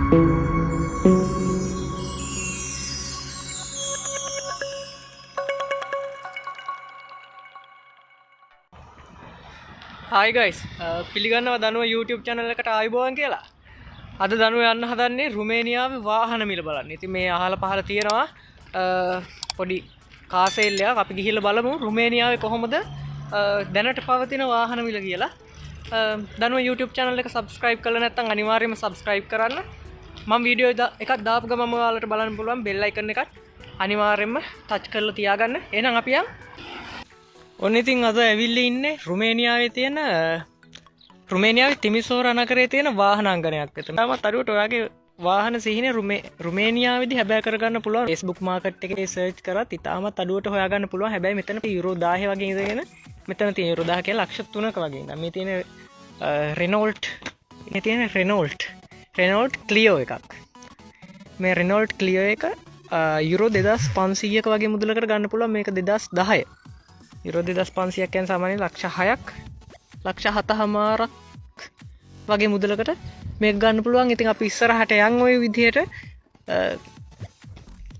Hi guys, පිළිගන්නවා දනුව YouTube channel එකට ආයුබෝවන් කියලා. අද දනුව යන්න හදන්නේ රුමේනියාවේ වාහන මිල බලන්න. ඉතින් මේ අහල පහල තියෙනවා පොඩි කාර් සේල් එකක්. අපි ගිහිල්ලා බලමු රුමේනියාවේ කොහොමද දැනට පවතින වාහන මිල කියලා. දනුව YouTube channel එක subscribe කරලා නැත්නම් අනිවාර්යයෙන්ම subscribe කරන්න. මම වීඩියෝ එකක් දාපු ගමන් ඔයාලට බලන්න පුළුවන් bell icon එකත් අනිවාර්යයෙන්ම touch කරලා තියාගන්න. එහෙනම් අපි යමු. ඔන්න ඉතින් අද ඇවිල්ලා ඉන්නේ රුමේනියාවේ තියෙන රුමේනියාවේ තිමිසෝරා නගරයේ තියෙන වාහනාංගණයක් විතර. තාමත් අරුවට ඔයාගේ වාහන සිහිනේ රුමේනියාවේදී හැබෑ කරගන්න පුළුවන්. Facebook market එකේ search කරත් ඉතාමත් අඩුවට හොයාගන්න පුළුවන්. හැබැයි මෙතන යුරෝ 10 වගේ ඉඳගෙන මෙතන තියෙන යුරෝ 10 කියලා ලක්ෂ 3ක වගේ ඉඳන් මේ තියෙන Renault Clio එකක්. මේ Renault Clio එක යුරෝ 2500ක වගේ මුදලකට ගන්න පුළුවන්. මේක 2010 යුරෝ 2500ක් කියන්නේ සාමාන්‍යයෙන් ලක්ෂ 6ක් ලක්ෂ 7මාරක් වගේ මුදලකට මේක ගන්න පුළුවන්. ඉතින් අපි ඉස්සරහට යන් ওই විදිහට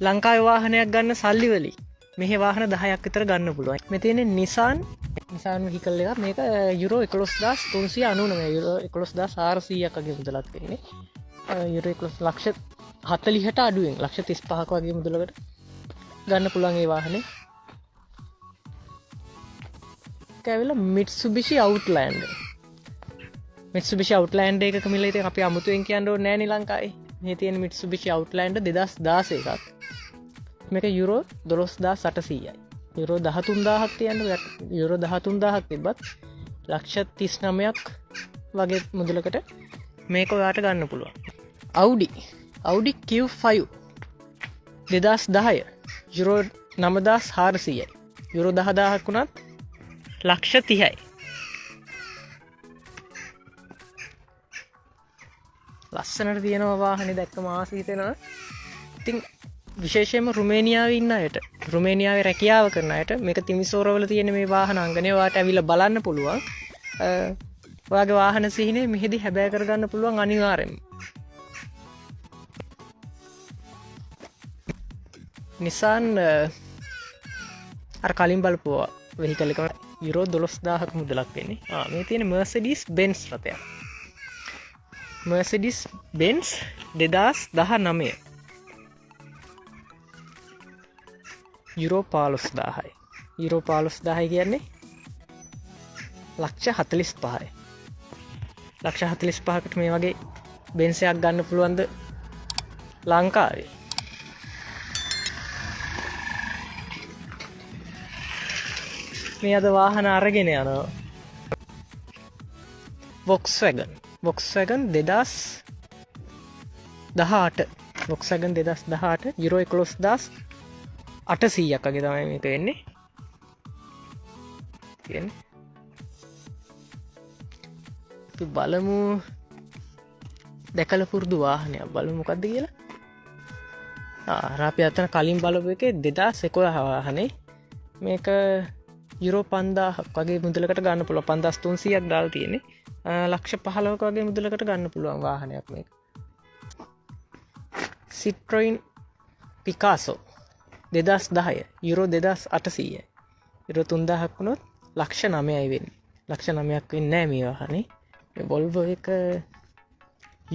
ලංකාවේ වාහනයක් ගන්න සල්ලි වලින් මෙහි වාහන 10ක් විතර ගන්න පුළුවන්. මේ තියෙන්නේ Nissan vehicle එකක්. මේක යුරෝ 11399 යුරෝ 11400ක් වගේ මුදලක් තියෙන්නේ. යුරෝ 11 ලක්ෂ 40ට අඩුවෙන් ලක්ෂ 35ක වගේ මුදලකට ගන්න පුළුවන් මේ වාහනේ. කැවිලා Mitsubishi Outlander එකක මිල ඉතින් අපි අමුතුවෙන් කියන්න ඕනේ නැහැ නේ ලංකාවේ. මේ තියෙන Mitsubishi Outlander 2016 එකක්. මේක යුරෝ 12800යි. යුරෝ 13000ක් තියන්නේ. යුරෝ 13000ක් තිබ්බත් ලක්ෂ 39ක් වගේ මුදලකට මේක ඔයාට ගන්න පුළුවන්. Audi Q5 2010 යුරෝ 9400යි. යුරෝ 10000ක් වුණත් ලක්ෂ 30යි. ලස්සනට තියෙනවා වාහනේ දැක්කම ආස හිතෙනවා. ඉතින් විශේෂයෙන්ම රුමේනියාවේ ඉන්න අයට, රුමේනියාවේ රැකියාව කරන අයට මේක තිමිසෝරවල තියෙන මේ වාහන අංගනේ ඔයාට ඇවිල්ලා බලන්න පුළුවන්. ඔයාගේ වාහන සිහිනේ මෙහෙදි හැබෑ කරගන්න පුළුවන් අනිවාර්යෙන්ම. Nissan අර කලින් බලපුවා vehicle එක යුරෝ 12000ක් මුදලක් වෙන්නේ. මේ තියෙන Mercedes Benz රථයක්. Mercedes Benz 2019 යුරෝ 15000යි. යුරෝ 15000 කියන්නේ ලක්ෂ 45යි. ලක්ෂ 45කට මේ වගේ Benz එකක් ගන්න පුළුවන්ද ලංකාවේ? මේ අද වාහන අරගෙන යනවා. Volkswagen 2018 Volkswagen 2018 යුරෝ 11800ක් වගේ තමයි මේක වෙන්නේ. කියන්නේ අපි බලමු දැකලා පුරුදු වාහනයක් බලමු මොකද්ද කියලා. අපි අතන කලින් බලපු එකේ 2011 වාහනේ. මේක යුරෝ 5000ක් වගේ මුදලකට ගන්න පුළුවන්. 5300ක් දාලා තියෙන්නේ. ලක්ෂ 15ක වගේ මුදලකට ගන්න පුළුවන් වාහනයක් මේක. Citroen Picasso 2010 යුරෝ 2800යි. යුරෝ 3000ක් වුණොත් ලක්ෂ 9යි වෙන්නේ. ලක්ෂ 9ක් වෙන්නේ නැහැ මේ වාහනේ. මේ Volvo එක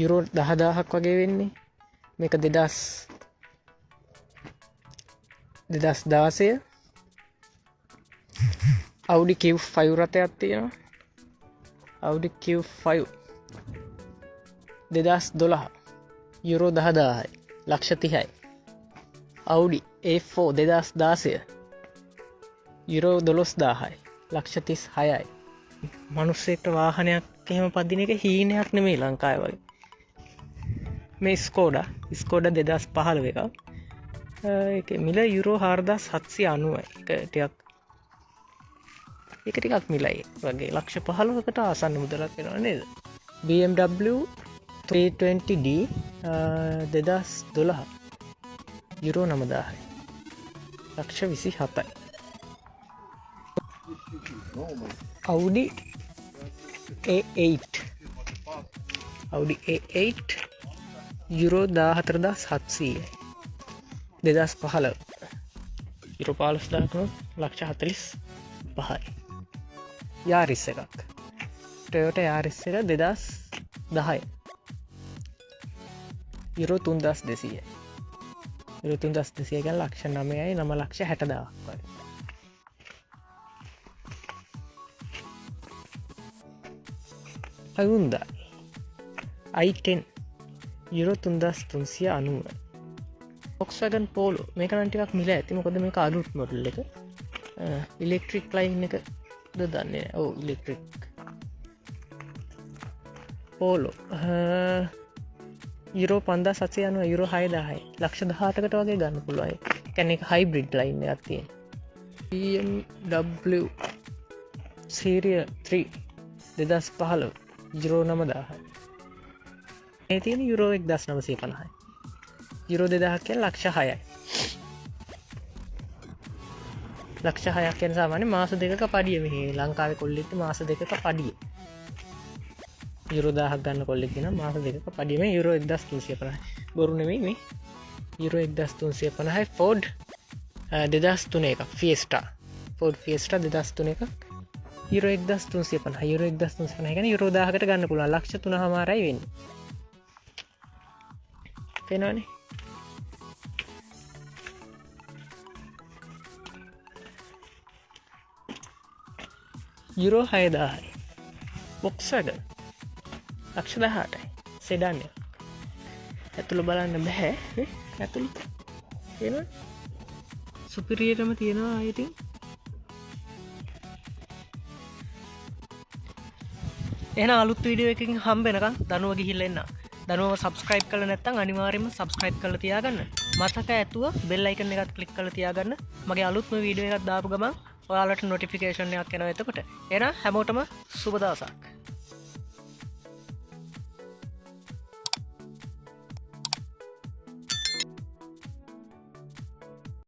යුරෝ 10000ක් වගේ වෙන්නේ. මේක 2016 Audi Q5 රථයක් තියෙනවා. Audi Q5 2012 යුරෝ 10000යි. ලක්ෂ 30යි. Audi A4 2016 euro 12000යි. ලක්ෂ 36යි. මිනිස්සෙක්ට වාහනයක් එහෙම පදින එක හීනයක් නෙමෙයි ලංකාවේ වගේ. මේ Skoda 2015 එකක්. ඒකේ මිල යුරෝ 4790යි. ඒක ටිකක් මිලයි වගේ ලක්ෂ 15කට ආසන්න මුදලක් වෙනවා නේද? BMW 320D 2012 යුරෝ 9000යි. ලක්ෂ 27යි. Audi A8 යුරෝ 14,700යි 2015 යුරෝ 15,000 ලක්ෂ 45යි යාරිස් එකක් ටොයෝටා යාරිස් එක 2010 යුරෝ 3,200යි යුරෝ 3,200 ගැන ලක්ෂ 9යි 9,60,000ක් වගේ Hyundai i10 euro 3,390 Volkswagen Polo මේක නම් ටිකක් මිල ඇති මොකද මේක අලුත් මොඩල් එක ඉලෙක්ට්‍රික් ලයින් එක ද දන්නේ ඔව් ඉලෙක්ට්‍රික් Polo යුරෝ 5,790 යුරෝ 6,000යි ලක්ෂ 18කට වගේ ගන්න පුළුවන් කියන්නේ ඒක හයිබ්‍රිඩ් ලයින් එකක් තියෙන BMW Series 3 2015 යුරෝ 9,000යි මේ තියෙන යුරෝ 1,950යි යුරෝ 2,000 කියන ලක්ෂ 6යි ලක්ෂ 6ක් කියන සාමාන්‍ය මාස දෙකක පඩිය මෙහි ලංකාවේ කොල්ලෙක්ට මාස දෙකක පඩිය යුරෝ 1000ක් ගන්න කොල්ලෙක් කියන මාස දෙකක පඩිය මේ යුරෝ 1,350යි බොරු නෙමෙයි මේ යුරෝ 1,350යි Ford 2003 එකක් Fiesta Ford Fiesta 2003 එකක් යුරෝ 1,350 යුරෝ 1,350 කියන්නේ යුරෝ 1000කට ගන්න පුළුවන් ලක්ෂ 3.5යි වෙන්නේ පේනවනේ යුරෝ 6,000යි Volkswagen ලක්ෂ 18යි සෙඩාන් එක ඇතුළ බලන්න බැහැ ඇතුළ තියෙනවා සුපිරියටම තියෙනවා ඉතින් එහෙනම් අලුත් වීඩියෝ එකකින් හම්බෙනකම් දනුව ගිහිල්ලා එන්න දනුවම subscribe කරලා නැත්නම් අනිවාර්යයෙන්ම subscribe කරලා තියාගන්න මතක ඇතුව bell icon එකත් click කරලා තියාගන්න මගේ අලුත්ම වීඩියෝ එකක් දාපු ගමන් ඔයාලට notification එකක් එනවා එතකොට එහෙනම් හැමෝටම සුබ දවසක්